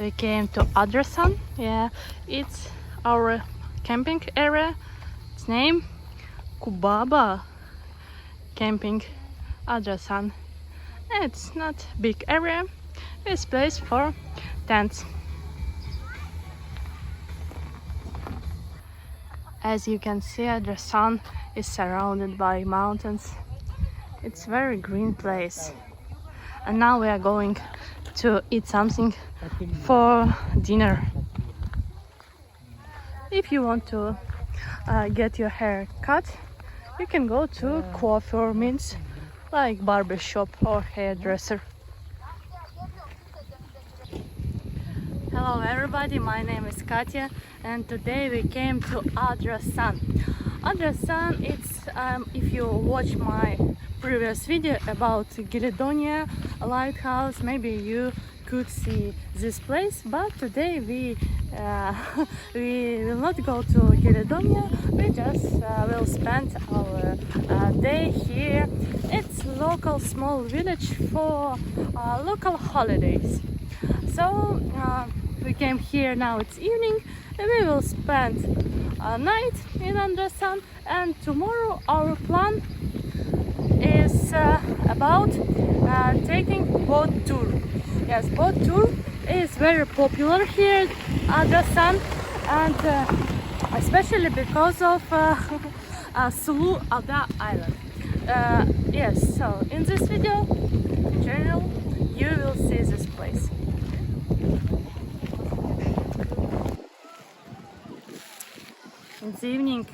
we came to Adrasan. Yeah, it's our camping area. Its name Kubaba Camping Adrasan. It's not big area. It's place for tents. As you can see, Adrasan is surrounded by mountains. It's a very green place. And now we are going to eat something for dinner. If you want to get your hair cut, you can go to coiffure, means like barber shop or hairdresser. Hello everybody, my name is Katya and today we came to Adrasan. Adrasan, it's if you watch my previous video about Geledonia lighthouse, maybe you could see this place, but today we will not go to Geledonia. We just will spend our day here. It's local small village for local holidays. So we came here, now it's evening, and we will spend a night in Adrasan, and tomorrow our plan is about taking boat tour. Yes, boat tour is very popular here in Adrasan, and especially because of Sulu Ada Island. Yes, so in this video, in general, you will see this place. In the evening,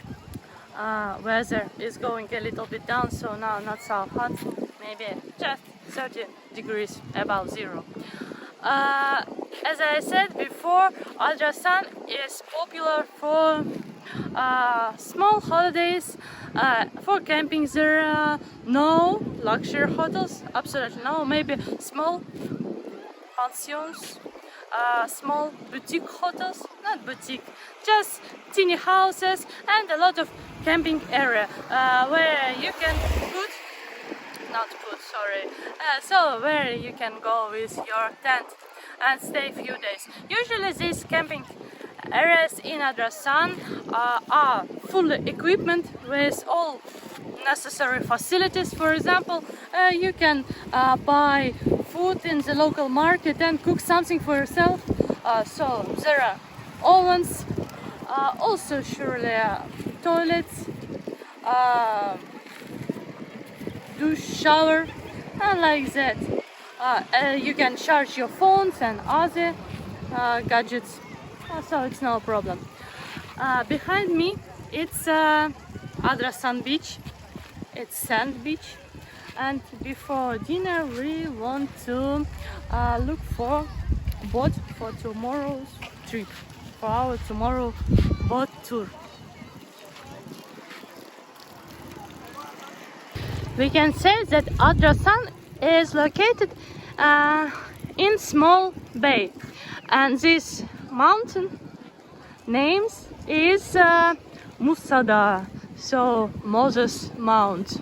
weather is going a little bit down, so now not so hot, maybe just 30 degrees above zero. As I said before, Adrasan is popular for small holidays, for camping. There are no luxury hotels, absolutely no, maybe small pensions, small boutique hotels, not boutique, just teeny houses and a lot of camping area where you can so where you can go with your tent and stay a few days. Usually these camping areas in Adrasan are fully equipped with all necessary facilities. For example, you can buy food in the local market and cook something for yourself. So there are ovens, also surely toilets, douche, shower, and like that. You can charge your phones and other gadgets, so it's no problem. Behind me it's Adrasan beach. It's sand beach, and before dinner we want to look for boat for tomorrow's trip, for our tomorrow boat tour. We can say that Adrasan is located in small bay, and this mountain names is Musada, so Moses Mount.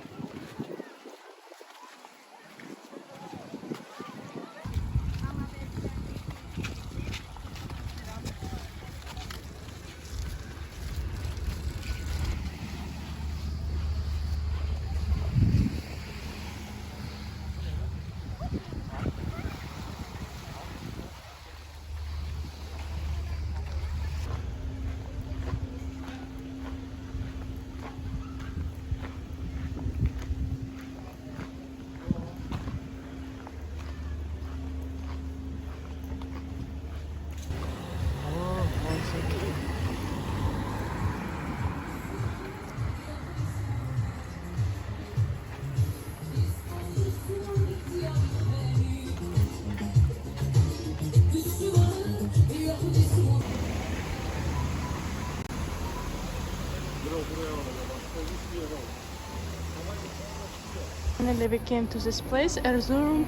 Finally we came to this place, Erzurum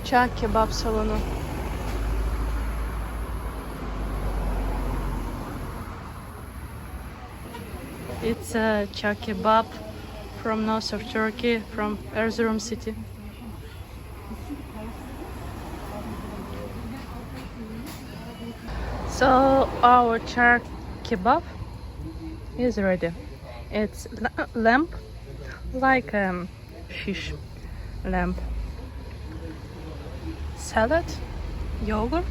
Çağ Kebap Salonu. It's a Çağ Kebap from north of Turkey, from Erzurum city. So our char kebab is ready. It's lamb, like fish lamb. Salad, yogurt,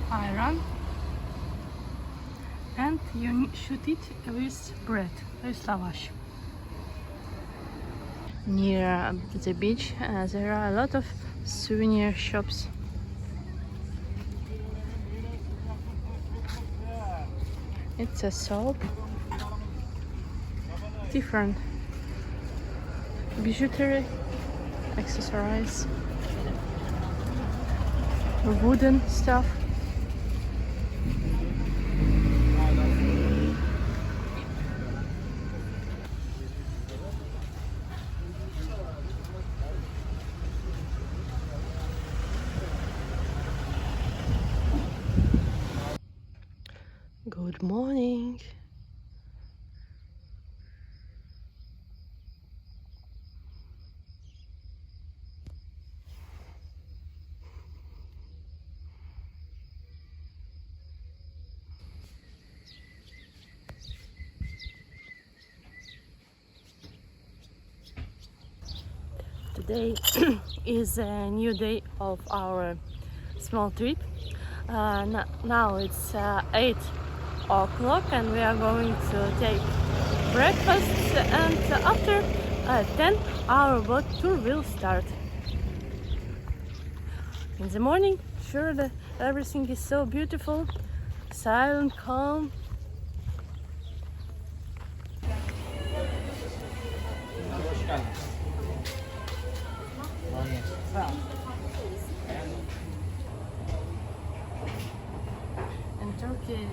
ayran, and you should eat with bread, with lavash. Near the beach there are a lot of souvenir shops. It's a soap, different bijoutery, accessories, wooden stuff. Good morning. Today is a new day of our small trip. Now it's 8 o'clock and we are going to take breakfast, and after 10 our boat tour will start. In the morning, sure, everything is so beautiful, silent, calm. In Turkey,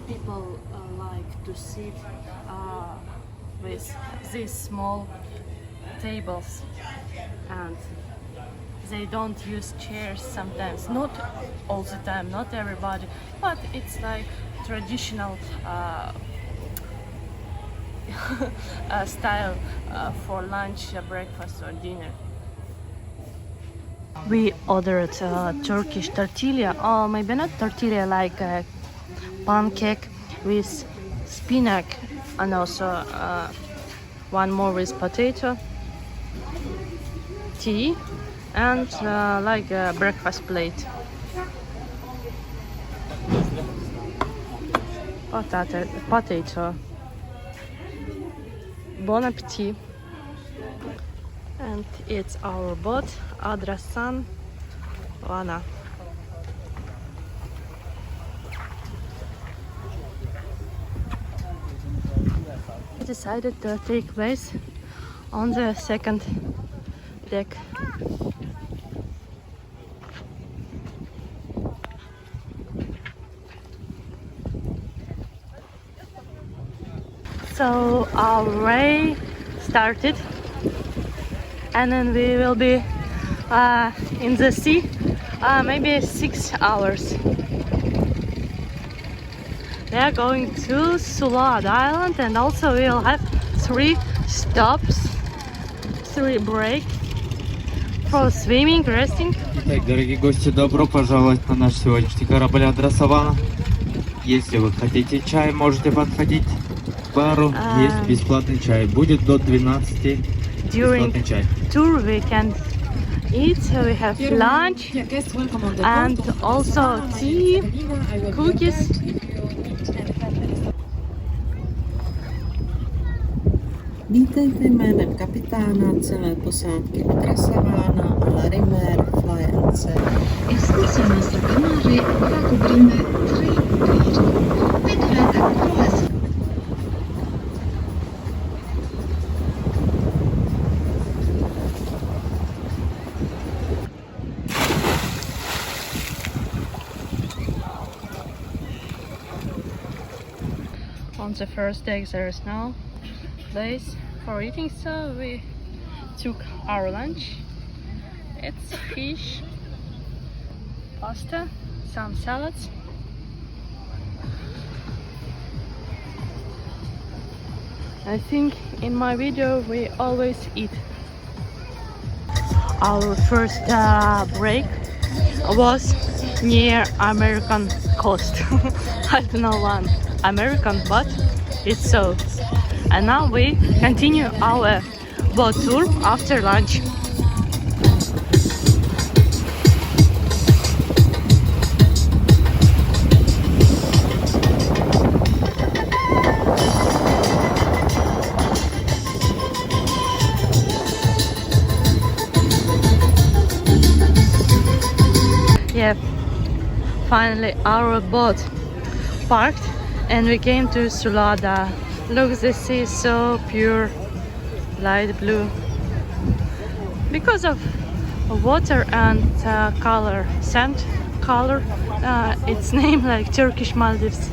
people like to sit with these small tables, and they don't use chairs sometimes, not all the time, not everybody, but it's like traditional style for lunch, breakfast or dinner. We ordered Turkish tortilla, or maybe not tortilla, like a pancake with spinach, and also one more with potato, tea, and like a breakfast plate. Potato. Bon appetit. And it's our boat, Adrasan, Vana. We decided to take place on the second deck. So our way started, and then we will be in the sea maybe 6 hours. We are going to Çiralı Island, and also we will have 3 stops, 3 breaks for swimming, resting. Итак, дорогие гости, добро пожаловать на наш сегодняшний корабль Adrasan. Если вы хотите чай, можете подходить к бару. Есть бесплатный чай. Будет до 12. During tour we can eat, we have lunch and also tea, cookies. Vítejte jménem kapitána celé posádky Adrasana a Larimer Flyence. Excursia noastră pe mare va cuprinde 3 trăiri. Pe durata croazierei. On the first day there is no place for eating, so we took our lunch. It's fish, pasta, some salads. I think in my video we always eat. Our first break was near American coast. I don't know one American, but it's so. And now we continue our boat tour after lunch. Yeah, finally our boat parked and we came to Sulada. Look, the sea is so pure, light blue. Because of water and color, sand color, it's named like Turkish Maldives.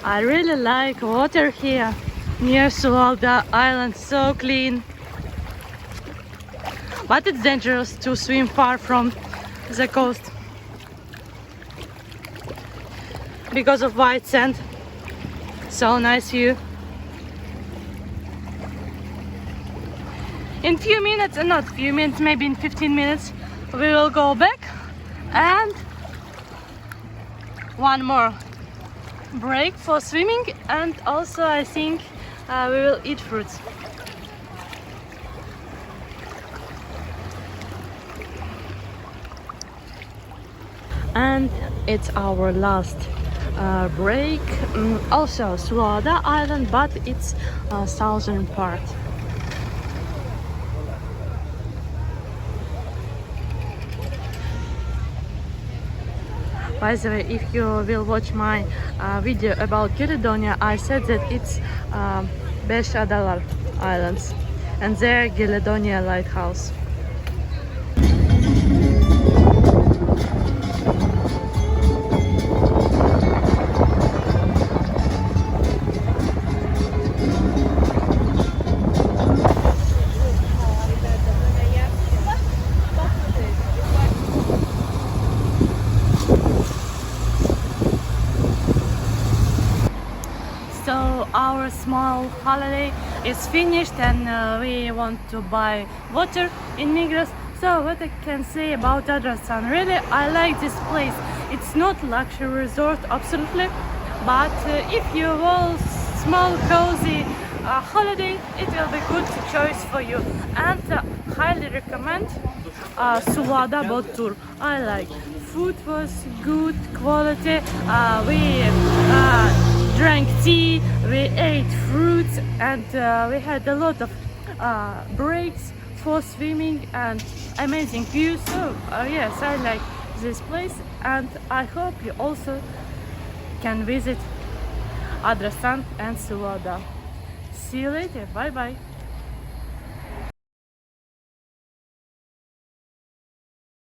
I really like water here near Sulada Island, so clean. But it's dangerous to swim far from the coast because of white sand. So nice view. In few minutes, not few minutes, maybe in 15 minutes, we will go back and one more break for swimming, and also I think we will eat fruits. And it's our last break. Also Sulada Island, but it's southern part. By the way, if you will watch my video about Caledonia, I said that it's Beş Adalar Islands and their Caledonia lighthouse. So our small holiday is finished and we want to buy water in Migros. So what I can say about Adrasan, really I like this place. It's not luxury resort absolutely, but if you want small cozy holiday, it will be good choice for you, and highly recommend Sulada boat tour. I like food was good quality. We drank tea, we ate fruits, and we had a lot of breaks for swimming and amazing views. So yes, I like this place, and I hope you also can visit Adrasan and Sulada. See you later, bye bye.